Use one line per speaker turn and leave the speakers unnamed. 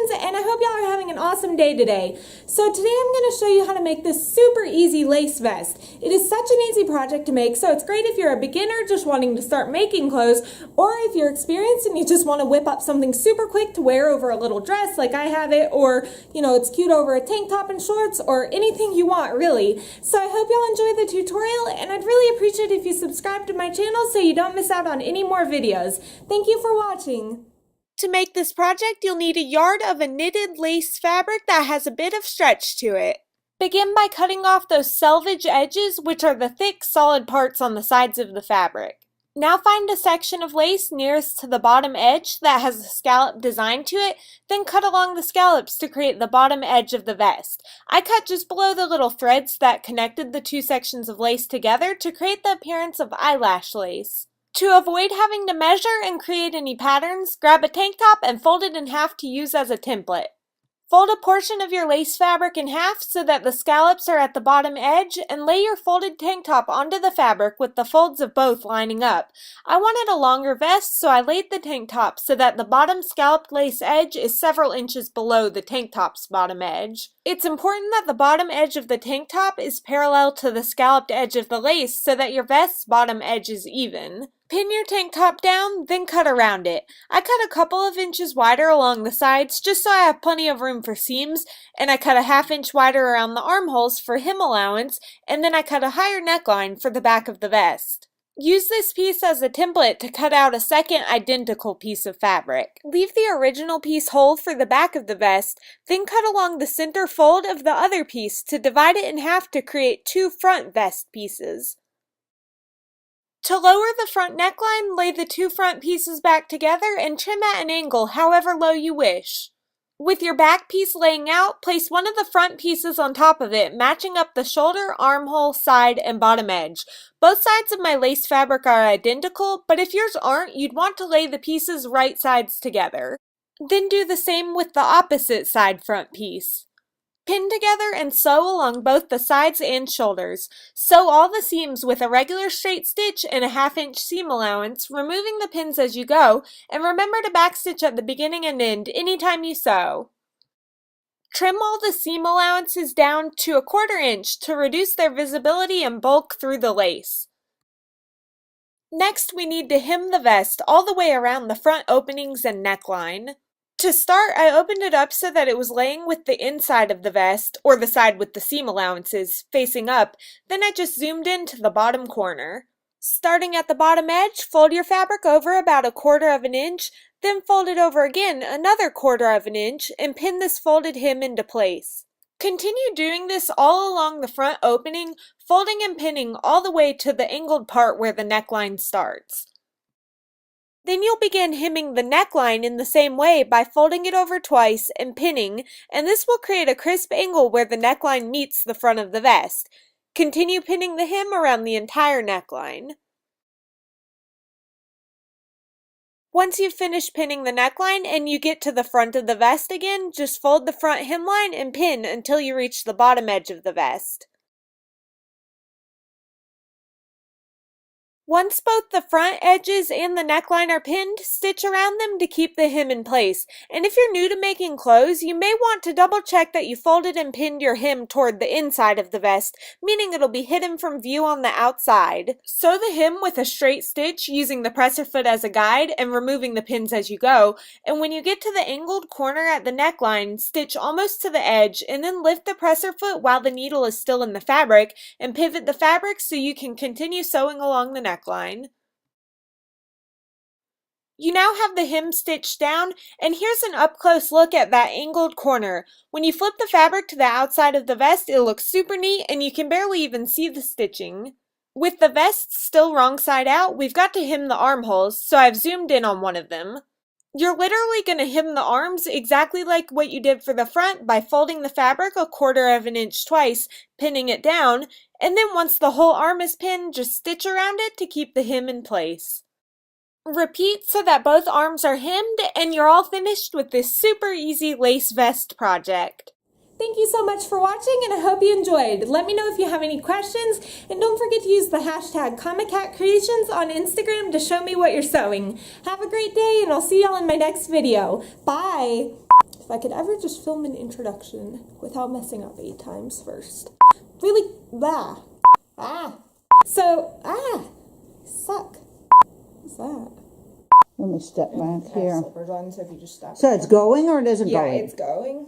friends, and I hope y'all are having an awesome day today. So today I'm going to show you how to make this super easy lace vest. It is such an easy project to make, so it's great if you're a beginner just wanting to start making clothes, or if you're experienced and you just want to whip up something super quick to wear over a little dress like I have it, or it's cute over a tank top and shorts, or anything you want really. So I hope y'all enjoy the tutorial, and I'd really appreciate if you subscribe to my channel so you don't miss out on any more videos. Thank you for watching. To make this project, you'll need a yard of a knitted lace fabric that has a bit of stretch to it. Begin by cutting off those selvage edges, which are the thick, solid parts on the sides of the fabric. Now find a section of lace nearest to the bottom edge that has a scallop design to it, then cut along the scallops to create the bottom edge of the vest. I cut just below the little threads that connected the two sections of lace together to create the appearance of eyelash lace. To avoid having to measure and create any patterns, grab a tank top and fold it in half to use as a template. Fold a portion of your lace fabric in half so that the scallops are at the bottom edge, and lay your folded tank top onto the fabric with the folds of both lining up. I wanted a longer vest, so I laid the tank top so that the bottom scalloped lace edge is several inches below the tank top's bottom edge. It's important that the bottom edge of the tank top is parallel to the scalloped edge of the lace so that your vest's bottom edge is even. Pin your tank top down, then cut around it. I cut a couple of inches wider along the sides just so I have plenty of room for seams, and I cut a ½ inch wider around the armholes for hem allowance, and then I cut a higher neckline for the back of the vest. Use this piece as a template to cut out a second identical piece of fabric. Leave the original piece whole for the back of the vest, then cut along the center fold of the other piece to divide it in half to create two front vest pieces. To lower the front neckline, lay the two front pieces back together and trim at an angle however low you wish. With your back piece laying out, place one of the front pieces on top of it, matching up the shoulder, armhole, side, and bottom edge. Both sides of my lace fabric are identical, but if yours aren't, you'd want to lay the pieces right sides together. Then do the same with the opposite side front piece. Pin together and sew along both the sides and shoulders. Sew all the seams with a regular straight stitch and a ½ inch seam allowance, removing the pins as you go, and remember to backstitch at the beginning and end anytime you sew. Trim all the seam allowances down to ¼ inch to reduce their visibility and bulk through the lace. Next, we need to hem the vest all the way around the front openings and neckline. To start, I opened it up so that it was laying with the inside of the vest, or the side with the seam allowances, facing up, then I just zoomed into the bottom corner. Starting at the bottom edge, fold your fabric over about ¼ inch, then fold it over again another ¼ inch, and pin this folded hem into place. Continue doing this all along the front opening, folding and pinning all the way to the angled part where the neckline starts. Then you'll begin hemming the neckline in the same way by folding it over twice and pinning, and this will create a crisp angle where the neckline meets the front of the vest. Continue pinning the hem around the entire neckline. Once you've finished pinning the neckline and you get to the front of the vest again, just fold the front hemline and pin until you reach the bottom edge of the vest. Once both the front edges and the neckline are pinned, stitch around them to keep the hem in place. And if you're new to making clothes, you may want to double check that you folded and pinned your hem toward the inside of the vest, meaning it'll be hidden from view on the outside. Sew the hem with a straight stitch using the presser foot as a guide and removing the pins as you go. And when you get to the angled corner at the neckline, stitch almost to the edge and then lift the presser foot while the needle is still in the fabric and pivot the fabric so you can continue sewing along the neckline. You now have the hem stitched down, and here's an up-close look at that angled corner. When you flip the fabric to the outside of the vest, it looks super neat and you can barely even see the stitching. With the vest still wrong side out, we've got to hem the armholes, so I've zoomed in on one of them. You're literally going to hem the arms exactly like what you did for the front by folding the fabric ¼ inch twice, pinning it down, and then once the whole arm is pinned, just stitch around it to keep the hem in place. Repeat so that both arms are hemmed, and you're all finished with this super easy lace vest project. Thank you so much for watching, and I hope you enjoyed. Let me know if you have any questions, and don't forget to use the hashtag ComicCatCreations on Instagram to show me what you're sewing. Have a great day, and I'll see y'all in my next video. Bye! If I could ever just film an introduction without messing up 8 times first. Really, So, suck. What's that?
Let me step back here.
Slippers on, so if you just stop.
So it's going or it isn't
Yeah,
going?
it's going.